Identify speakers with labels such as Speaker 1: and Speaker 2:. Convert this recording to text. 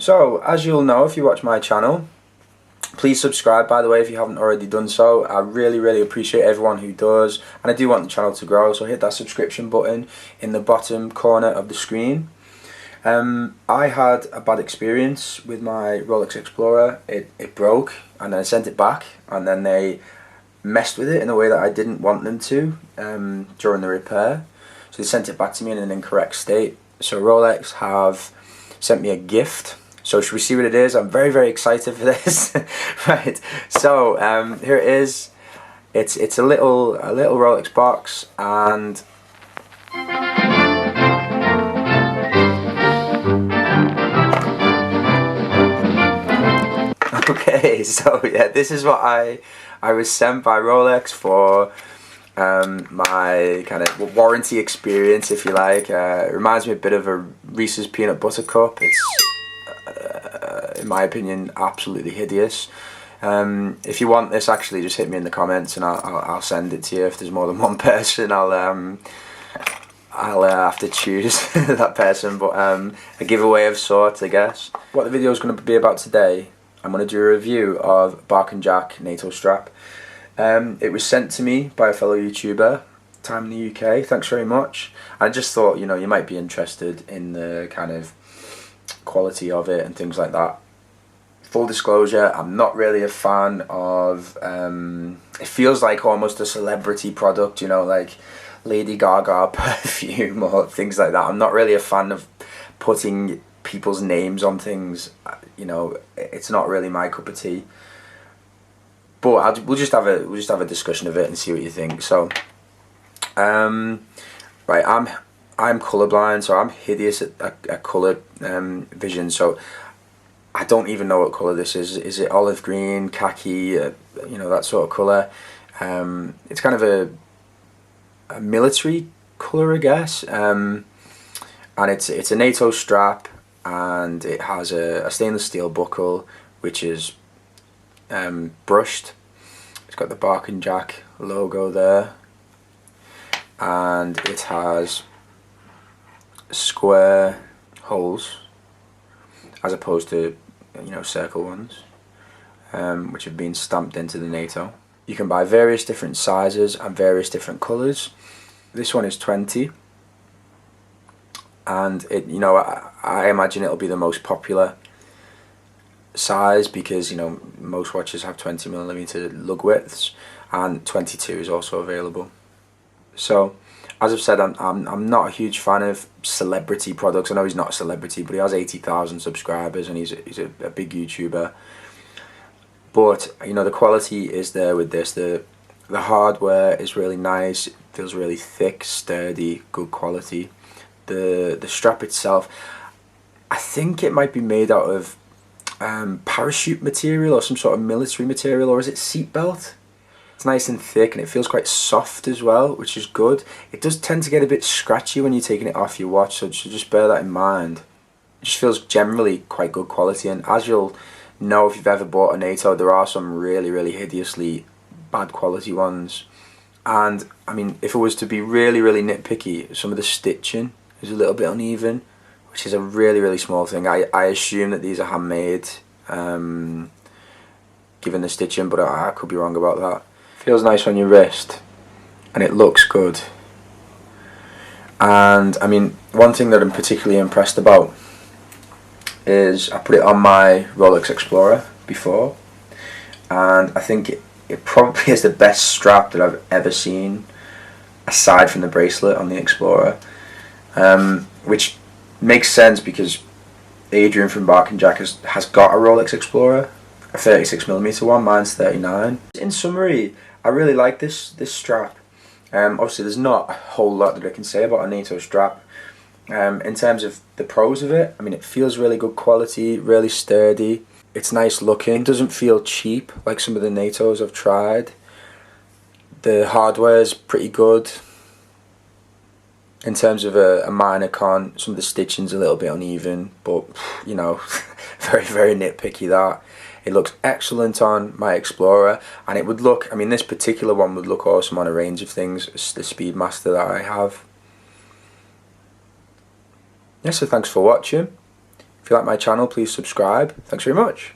Speaker 1: So, as you'll know if you watch my channel, please subscribe, by the way, if you haven't already done so. I really appreciate everyone who does, and I do want the channel to grow, so hit that subscription button in the bottom corner of the screen. I had a bad experience with my Rolex Explorer. It broke, and then I sent it back, and then they messed with it in a way that I didn't want them to during the repair. So they sent it back to me in an incorrect state. So Rolex have sent me a gift. So should we see what it is? I'm very excited for this. Right. So here it is. It's a little Rolex box, and okay. So yeah, this is what I was sent by Rolex for my kind of warranty experience, if you like. It reminds me a bit of a Reese's peanut butter cup. It's in my opinion absolutely hideous. If you want this, actually just hit me in the comments and I'll send it to you. If there's more than one person, I'll have to choose that person, but a giveaway of sorts, I guess. What the video is going to be about today, I'm going to do a review of Bark and Jack Nato strap. It was sent to me by a fellow YouTuber, Time in the UK. Thanks very much. I just thought, you know, you might be interested in the kind of quality of it and things like that. Full disclosure, I'm not really a fan of, it feels like almost a celebrity product, you know, like Lady Gaga perfume or things like that. I'm not really a fan of putting people's names on things, you know, it's not really my cup of tea. But we'll just have a discussion of it and see what you think. So, right, I'm colorblind, so I'm hideous at color vision. So I don't even know what color this is. Is it olive green, khaki, you know, that sort of color? It's kind of a military color, I guess. And it's a NATO strap, and it has a stainless steel buckle, which is brushed. It's got the Bark and Jack logo there, and it has square holes as opposed to, you know, circle ones, which have been stamped into the NATO. You can buy various different sizes and various different colours. This one is 20, and it, you know, I imagine it'll be the most popular size because, you know, most watches have 20mm lug widths, and 22 is also available. So as I've said, I'm not a huge fan of celebrity products. I know he's not a celebrity, but he has 80,000 subscribers and he's a big YouTuber. But, you know, the quality is there with this. The hardware is really nice. It feels really thick, sturdy, good quality. The strap itself, I think it might be made out of parachute material or some sort of military material, or is it seatbelt? It's nice and thick, and it feels quite soft as well, which is good. It does tend to get a bit scratchy when you're taking it off your watch, so just bear that in mind. It just feels generally quite good quality, and as you'll know if you've ever bought a NATO, there are some really hideously bad quality ones. And I mean, if it was to be really nitpicky, some of the stitching is a little bit uneven, which is a really small thing. I assume that these are handmade, given the stitching, but I could be wrong about that. Feels nice on your wrist, and it looks good. And I mean, one thing that I'm particularly impressed about is I put it on my Rolex Explorer before, and I think it probably is the best strap that I've ever seen, aside from the bracelet on the Explorer, which makes sense because Adrian from Bark and Jack has got a Rolex Explorer, a 36mm one, mine's 39. In summary, I really like this strap. Obviously there's not a whole lot that I can say about a NATO strap. In terms of the pros of it, I mean, it feels really good quality, really sturdy. It's nice looking. It doesn't feel cheap like some of the NATOs I've tried. The hardware is pretty good. In terms of a minor con, some of the stitching's a little bit uneven, but you know, very nitpicky that. It looks excellent on my Explorer, and it would look, I mean, this particular one would look awesome on a range of things, it's the Speedmaster that I have. Yeah, so thanks for watching. If you like my channel, please subscribe. Thanks very much.